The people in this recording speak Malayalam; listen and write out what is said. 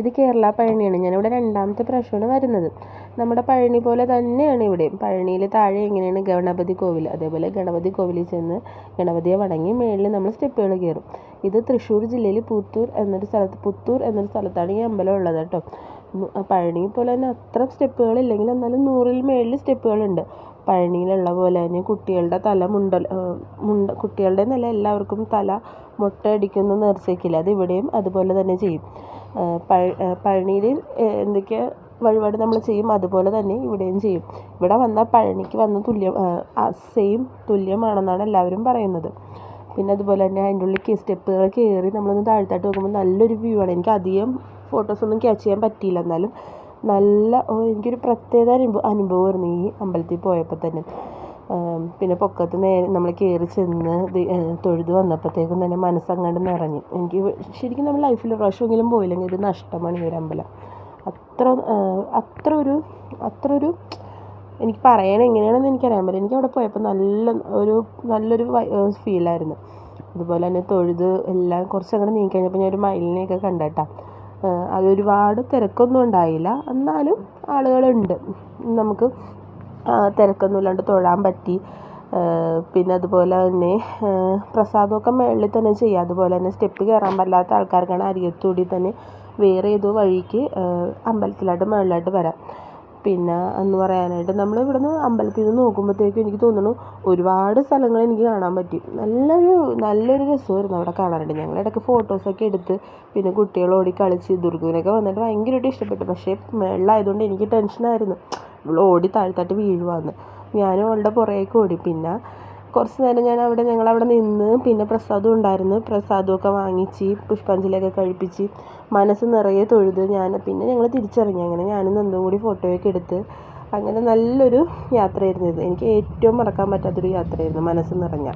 ഇത് കേരള പഴനിയാണ്. ഞാനിവിടെ രണ്ടാമത്തെ പ്രാവശ്യമാണ് വരുന്നത്. നമ്മുടെ പഴനി പോലെ തന്നെയാണ് ഇവിടെയും. പഴനിയിൽ താഴെ എങ്ങനെയാണ് ഗണപതി കോവിൽ, അതേപോലെ ഗണപതി കോവിലിൽ ചെന്ന് ഗണപതിയെ വണങ്ങി മേളിൽ നമ്മൾ സ്റ്റെപ്പുകൾ കയറും. ഇത് തൃശ്ശൂർ ജില്ലയിൽ പുത്തൂർ എന്നൊരു സ്ഥലത്താണ് ഈ അമ്പലം ഉള്ളത് കേട്ടോ. പഴനി പോലെ തന്നെ അത്ര സ്റ്റെപ്പുകളില്ലെങ്കിൽ എന്നാലും 100-ൽ മേളിൽ സ്റ്റെപ്പുകളുണ്ട്. പഴനിയിലുള്ള പോലെ തന്നെ കുട്ടികളുടെ തല കുട്ടികളുടെ എന്നല്ല, എല്ലാവർക്കും തല മുട്ടയടിക്കുന്ന നേർച്ചയ്ക്കില്ല, അത് ഇവിടെയും അതുപോലെ തന്നെ ചെയ്യും. പഴനിയിൽ എന്തൊക്കെ വഴിപാട് നമ്മൾ ചെയ്യും അതുപോലെ തന്നെ ഇവിടെയും ചെയ്യും. ഇവിടെ വന്നാൽ പഴനിക്ക് വന്ന തുല്യമാണെന്നാണ് എല്ലാവരും പറയുന്നത്. പിന്നെ അതുപോലെ തന്നെ അതിൻ്റെ ഉള്ളിൽ സ്റ്റെപ്പുകൾ കയറി നമ്മളൊന്ന് താഴ്ത്തായിട്ട് നോക്കുമ്പോൾ നല്ലൊരു വ്യൂ ആണ്. എനിക്ക് അധികം ഫോട്ടോസൊന്നും ക്യാച്ച് ചെയ്യാൻ പറ്റിയില്ല, എന്നാലും എനിക്കൊരു പ്രത്യേക അനുഭവമായിരുന്നു ഈ അമ്പലത്തിൽ പോയപ്പോൾ തന്നെ. പിന്നെ പൊക്കത്ത് നമ്മൾ കയറി ചെന്ന് തൊഴുത് വന്നപ്പോഴത്തേക്കും തന്നെ മനസ്സങ്ങാണ്ട് നിറഞ്ഞു. എനിക്ക് ശരിക്കും നമ്മൾ ലൈഫിൽ ഒരു പ്രാവശ്യമെങ്കിലും പോയില്ലെങ്കിൽ ഒരു നഷ്ടമാണ് ഈ ഒരു അമ്പലം. അത്ര ഒരു എനിക്ക് പറയണത് എങ്ങനെയാണെന്ന് എനിക്കറിയാൻ പറ്റില്ല. എനിക്ക് അവിടെ പോയപ്പോൾ നല്ലൊരു ഫീലായിരുന്നു. അതുപോലെ തന്നെ തൊഴുത് എല്ലാം കുറച്ചങ്ങോട്ട് നീങ്ങിക്കഴിഞ്ഞപ്പോൾ ഞാൻ ഒരു മയിലിനെയൊക്കെ കണ്ടേട്ടാ. അതൊരുപാട് തിരക്കൊന്നും ഉണ്ടായില്ല, എന്നാലും ആളുകളുണ്ട്. നമുക്ക് തിരക്കൊന്നും ഇല്ലാണ്ട് തൊഴാൻ പറ്റി. പിന്നെ അതുപോലെ തന്നെ പ്രസാദമൊക്കെ മുകളിൽ തന്നെ ചെയ്യാം. അതുപോലെ തന്നെ സ്റ്റെപ്പ് കയറാൻ പറ്റാത്ത ആൾക്കാർക്കാണ് അരികത്തൂടി തന്നെ വേറെ ഏതോ വഴിക്ക് അമ്പലത്തിലായിട്ട് മുകളിലായിട്ട് വരാം. പിന്നെ എന്ന് പറയാനായിട്ട് നമ്മൾ ഇവിടുന്ന് അമ്പലത്തിൽ നിന്ന് നോക്കുമ്പോഴത്തേക്കും എനിക്ക് തോന്നുന്നു ഒരുപാട് സ്ഥലങ്ങൾ എനിക്ക് കാണാൻ പറ്റി. നല്ലൊരു രസമായിരുന്നു അവിടെ കാണാനായിട്ട്. ഞങ്ങൾ ഇടയ്ക്ക് ഫോട്ടോസൊക്കെ എടുത്ത് പിന്നെ കുട്ടികളോടി കളിച്ച് ദുർഗുവിനൊക്കെ വന്നിട്ട് ഭയങ്കരമായിട്ട് ഇഷ്ടപ്പെട്ടു. പക്ഷേ മുകളിലായതുകൊണ്ട് എനിക്ക് ടെൻഷനായിരുന്നു, ഇവൾ ഓടി താഴ്ത്തായിട്ട് വീഴുവാന്ന്. ഞാനും അവളുടെ പുറകേക്ക് ഓടി. പിന്നെ കുറച്ച് നേരം ഞങ്ങളവിടെ നിന്ന് പിന്നെ പ്രസാദം ഉണ്ടായിരുന്നു, പ്രസാദമൊക്കെ വാങ്ങിച്ച് പുഷ്പാഞ്ജലിയൊക്കെ കഴിപ്പിച്ച് മനസ്സ് നിറയെ തൊഴുത് പിന്നെ ഞങ്ങൾ തിരിച്ചിറങ്ങി. അങ്ങനെ ഞാനും നന്ദും കൂടി ഫോട്ടോയൊക്കെ എടുത്ത് അങ്ങനെ നല്ലൊരു യാത്രയായിരുന്നു ഇത്. എനിക്ക് ഏറ്റവും മറക്കാൻ പറ്റാത്തൊരു യാത്രയായിരുന്നു, മനസ്സ് നിറഞ്ഞ.